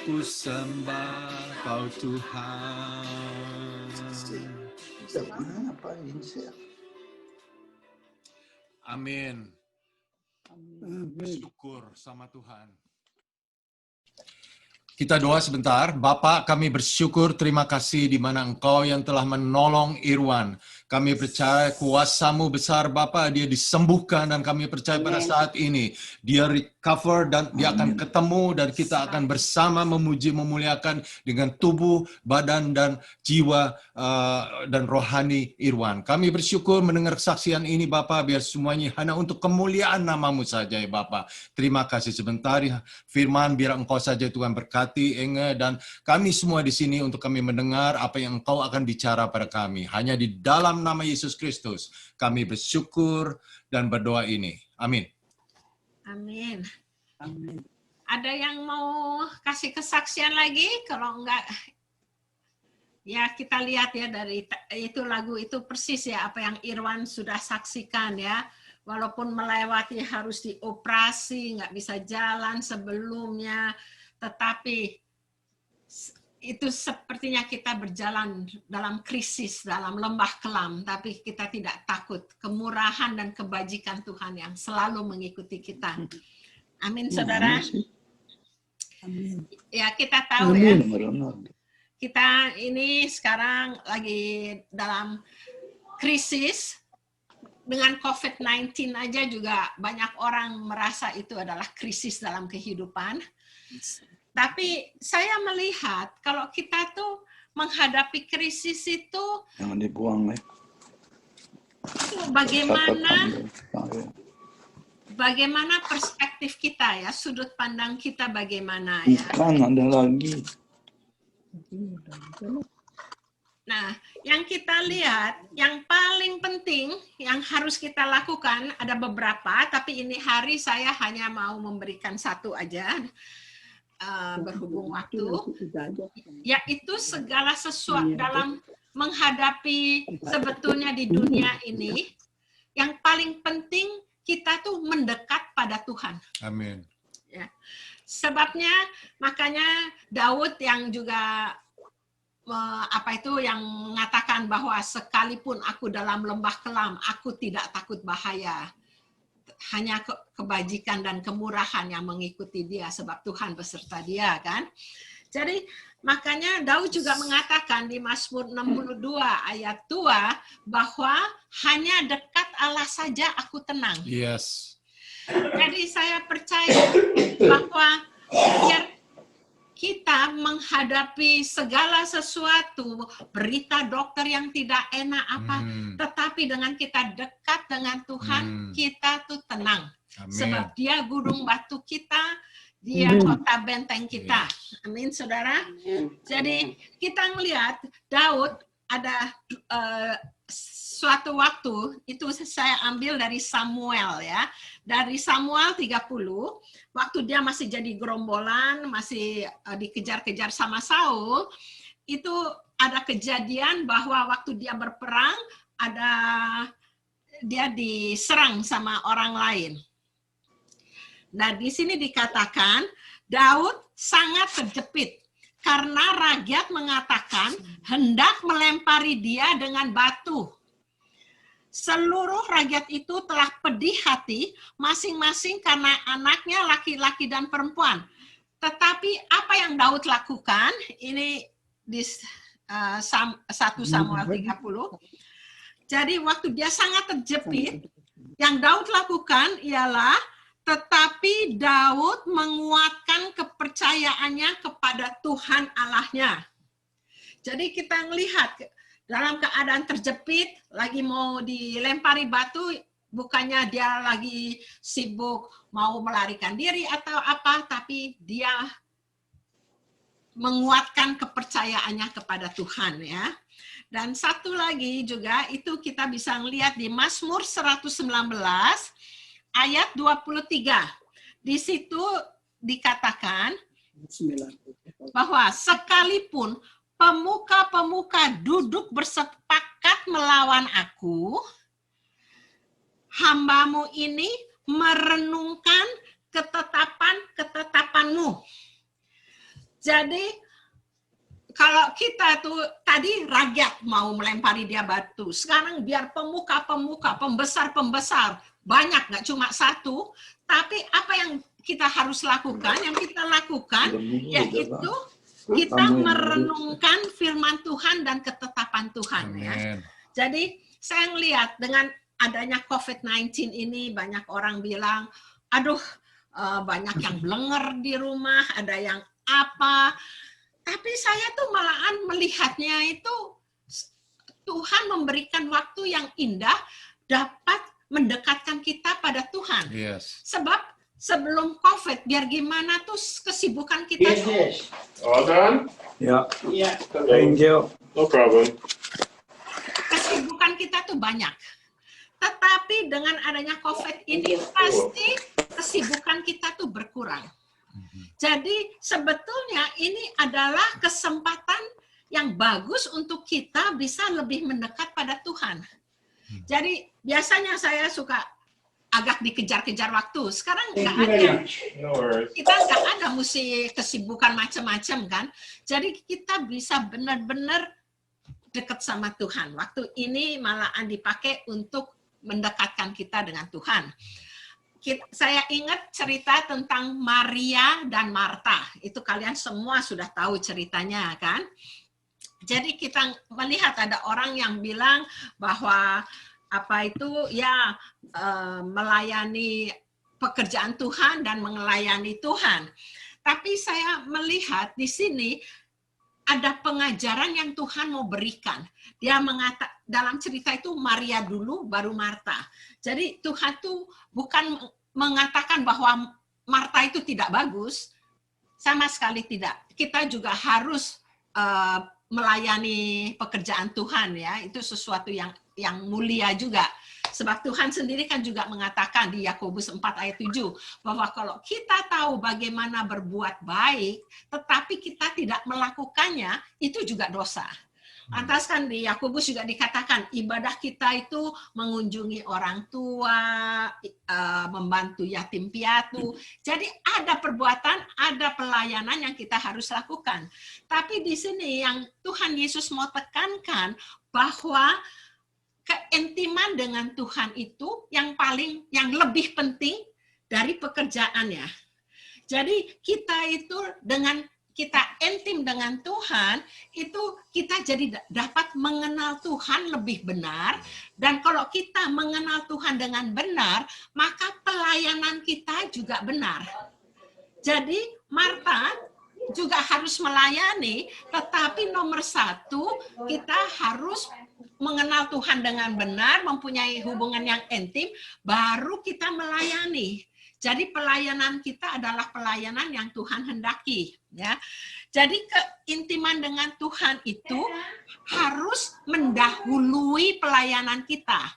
ku sembah Kau Tuhan. Amin. Bersyukur sama Tuhan. Kita doa sebentar. Bapa, kami bersyukur, terima kasih di mana Engkau yang telah menolong Irwan. Kami percaya kuasa-Mu besar, Bapa, dia disembuhkan, dan kami percaya pada saat ini dia recover dan dia akan ketemu, dan kita akan bersama memuji, memuliakan dengan tubuh, badan, dan jiwa dan rohani Irwan. Kami bersyukur mendengar kesaksian ini, Bapa, biar semuanya hanya untuk kemuliaan nama-Mu saja, ya Bapa. Terima kasih sebentar, ya firman, biar Engkau saja Tuhan berkati, Inge, dan kami semua di sini untuk kami mendengar apa yang Engkau akan bicara pada kami. Hanya di dalam nama Yesus Kristus kami bersyukur dan berdoa ini. Amin. Amin. Ada yang mau kasih kesaksian lagi? Kalau enggak, ya kita lihat ya dari itu lagu itu persis ya apa yang Irwan sudah saksikan ya. Walaupun melewati harus dioperasi, nggak bisa jalan sebelumnya, tetapi itu sepertinya kita berjalan dalam krisis, dalam lembah kelam, tapi kita tidak takut. Kemurahan dan kebajikan Tuhan yang selalu mengikuti kita. Amin, saudara. Amin. Ya, kita tahu ya. Kita ini sekarang lagi dalam krisis. Dengan COVID-19 aja juga banyak orang merasa itu adalah krisis dalam kehidupan. Tapi saya melihat kalau kita tuh menghadapi krisis itu, jangan dibuang ya. Bagaimana perspektif kita ya, sudut pandang kita bagaimana ya. Kan ada lagi. Nah, yang kita lihat, yang paling penting yang harus kita lakukan ada beberapa, tapi ini hari saya hanya mau memberikan satu aja. Berhubung waktu, yaitu segala sesuatu dalam menghadapi sebetulnya di dunia ini, yang paling penting kita tuh mendekat pada Tuhan. Amin. Ya. Sebabnya makanya Daud yang juga yang mengatakan bahwa sekalipun aku dalam lembah kelam, aku tidak takut bahaya. Hanya kebajikan dan kemurahan yang mengikuti dia sebab Tuhan beserta dia kan. Jadi makanya Daud juga mengatakan di Mazmur 62 ayat 2 bahwa hanya dekat Allah saja aku tenang. Yes. Jadi saya percaya bahwa biar kita menghadapi segala sesuatu, berita dokter yang tidak enak apa, tetapi dengan kita dekat dengan Tuhan, kita tuh tenang. Amin. Sebab dia gunung batu kita, dia kota benteng kita. Amin, saudara. Jadi kita melihat Daud ada suatu waktu, itu saya ambil dari Samuel ya. Dari Samuel 30, waktu dia masih jadi gerombolan, masih dikejar-kejar sama Saul, itu ada kejadian bahwa waktu dia berperang, dia diserang sama orang lain. Nah, di sini dikatakan, Daud sangat terjepit, karena rakyat mengatakan hendak melempari dia dengan batu. Seluruh rakyat itu telah pedih hati, masing-masing karena anaknya laki-laki dan perempuan. Tetapi apa yang Daud lakukan, ini di 1 Samuel 30, jadi waktu dia sangat terjepit, yang Daud lakukan ialah, tetapi Daud menguatkan kepercayaannya kepada Tuhan Allahnya. Jadi kita melihat, dalam keadaan terjepit, lagi mau dilempari batu, bukannya dia lagi sibuk mau melarikan diri atau apa, tapi dia menguatkan kepercayaannya kepada Tuhan ya. Dan satu lagi juga itu kita bisa melihat di Mazmur 119 ayat 23. Di situ dikatakan bahwa sekalipun pemuka-pemuka duduk bersepakat melawan aku, hamba-Mu ini merenungkan ketetapan-ketetapan-Mu. Jadi kalau kita tuh tadi rakyat mau melempari dia batu, sekarang biar pemuka-pemuka, pembesar-pembesar, banyak, nggak cuma satu, tapi apa yang kita harus lakukan, yang kita lakukan, yaitu kita merenungkan firman Tuhan dan ketetapan Tuhan. Ya. Jadi saya ngelihat dengan adanya COVID-19 ini, banyak orang bilang, aduh, banyak yang blenger di rumah, ada yang apa. Tapi saya tuh malahan melihatnya itu Tuhan memberikan waktu yang indah dapat mendekatkan kita pada Tuhan. Yes. Sebab sebelum COVID, biar gimana tuh kesibukan kita tuh. Yes. All done? Yeah. Yeah. Thank you. No problem. Kesibukan kita tuh banyak. Tetapi dengan adanya COVID ini pasti kesibukan kita tuh berkurang. Jadi sebetulnya ini adalah kesempatan yang bagus untuk kita bisa lebih mendekat pada Tuhan. Jadi biasanya saya suka agak dikejar-kejar waktu. Sekarang nggak ada. No worries. Kita nggak ada mesti kesibukan macam-macam kan. Jadi kita bisa benar-benar dekat sama Tuhan. Waktu ini malahan dipakai untuk mendekatkan kita dengan Tuhan. Saya ingat cerita tentang Maria dan Marta. Itu kalian semua sudah tahu ceritanya kan. Jadi kita melihat ada orang yang bilang bahwa apa itu ya melayani pekerjaan Tuhan dan melayani Tuhan. Tapi saya melihat di sini ada pengajaran yang Tuhan mau berikan. Dia mengatakan dalam cerita itu Maria dulu baru Marta. Jadi Tuhan tuh bukan mengatakan bahwa Marta itu tidak bagus, sama sekali tidak. Kita juga harus melayani pekerjaan Tuhan ya. Itu sesuatu yang mulia juga. Sebab Tuhan sendiri kan juga mengatakan di Yakobus 4 ayat 7 bahwa kalau kita tahu bagaimana berbuat baik, tetapi kita tidak melakukannya, itu juga dosa. Lantas kan di Yakobus juga dikatakan ibadah kita itu mengunjungi orang tua, membantu yatim piatu. Jadi ada perbuatan, ada pelayanan yang kita harus lakukan. Tapi di sini yang Tuhan Yesus mau tekankan bahwa keintiman dengan Tuhan itu yang lebih penting dari pekerjaannya. Jadi kita itu dengan kita intim dengan Tuhan, itu kita jadi dapat mengenal Tuhan lebih benar. Dan kalau kita mengenal Tuhan dengan benar, maka pelayanan kita juga benar. Jadi Marta juga harus melayani, tetapi nomor satu, kita harus mengenal Tuhan dengan benar, mempunyai hubungan yang intim, baru kita melayani. Jadi pelayanan kita adalah pelayanan yang Tuhan hendaki, ya. Jadi keintiman dengan Tuhan itu harus mendahului pelayanan kita.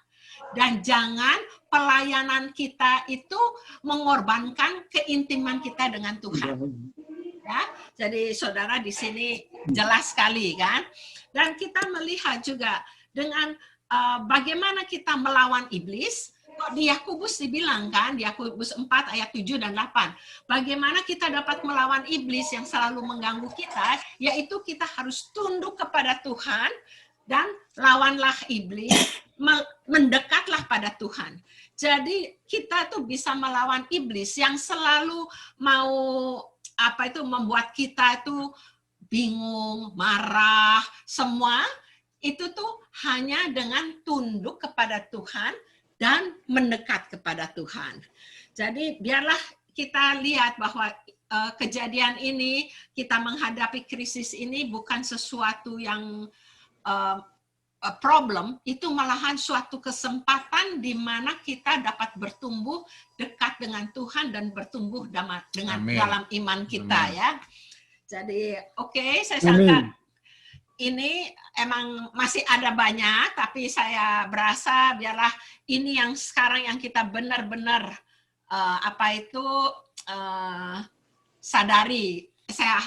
Dan jangan pelayanan kita itu mengorbankan keintiman kita dengan Tuhan. Ya, jadi saudara di sini jelas sekali kan. Dan kita melihat juga dengan bagaimana kita melawan iblis. Di Yakobus dibilang kan, di Yakobus 4 ayat 7 dan 8. Bagaimana kita dapat melawan iblis yang selalu mengganggu kita, yaitu kita harus tunduk kepada Tuhan dan lawanlah iblis, mendekatlah pada Tuhan. Jadi kita tuh bisa melawan iblis yang selalu mau membuat kita itu bingung, marah, semua itu tuh hanya dengan tunduk kepada Tuhan dan mendekat kepada Tuhan. Jadi biarlah kita lihat bahwa kejadian ini, kita menghadapi krisis ini bukan sesuatu yang problem, itu malahan suatu kesempatan di mana kita dapat bertumbuh dekat dengan Tuhan dan bertumbuh dalam iman kita. Amin. Ya. Jadi saya sangka ini emang masih ada banyak, tapi saya berasa biarlah ini yang sekarang yang kita benar-benar sadari. Saya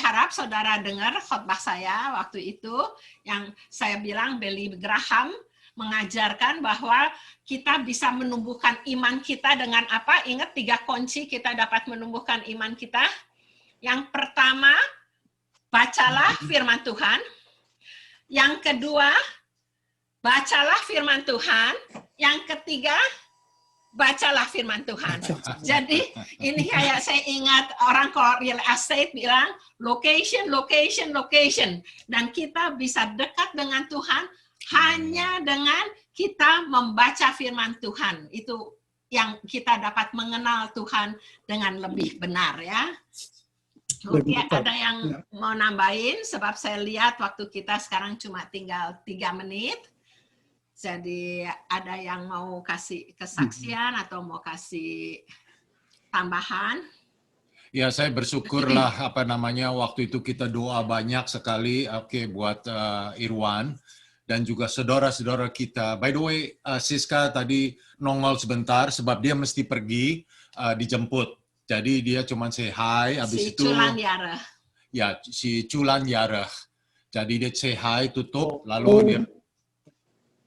harap saudara dengar khotbah saya waktu itu yang saya bilang Billy Graham mengajarkan bahwa kita bisa menumbuhkan iman kita dengan apa? Ingat 3 kunci kita dapat menumbuhkan iman kita. Yang pertama, firman Tuhan. Yang kedua, bacalah firman Tuhan. Yang ketiga, bacalah firman Tuhan. Jadi ini kayak saya ingat orang kalau real estate bilang location, location, location. Dan kita bisa dekat dengan Tuhan hanya dengan kita membaca firman Tuhan. Itu yang kita dapat mengenal Tuhan dengan lebih benar ya. Oke, ada yang mau nambahin sebab saya lihat waktu kita sekarang cuma tinggal 3 menit. Jadi ada yang mau kasih kesaksian atau mau kasih tambahan? Ya, saya bersyukurlah waktu itu kita doa banyak sekali buat Irwan dan juga saudara-saudara kita. By the way, Siska tadi nongol sebentar sebab dia mesti pergi dijemput. Jadi dia cuma say hi habis itu Culan Yareh. Ya, si Culan Yareh. Jadi dia say hi, tutup, lalu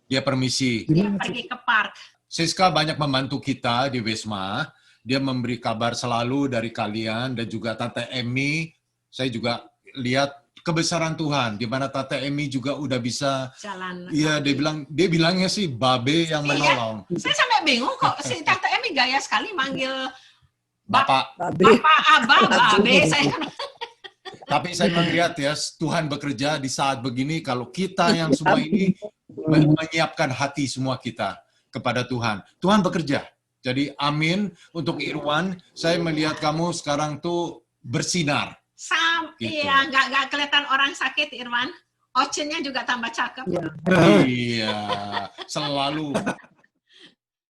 dia permisi. Dia pergi ke park. Siska banyak membantu kita di Wisma. Dia memberi kabar selalu dari kalian dan juga Tante Emmy. Saya juga lihat kebesaran Tuhan di mana Tante Emmy juga udah bisa Jalan. Iya, dia bilangnya sih babe yang menolong. Saya sampai bingung kok si Tante Emmy gaya sekali manggil Bapak. Bapak, Abah, Babe. Tapi saya melihat ya, Tuhan bekerja di saat begini kalau kita yang semua ini menyiapkan hati semua kita kepada Tuhan. Tuhan bekerja. Jadi amin untuk Irwan. Saya melihat kamu sekarang tuh bersinar. Gitu. Iya, nggak kelihatan orang sakit, Irwan. Ocennya juga tambah cakep. Iya, selalu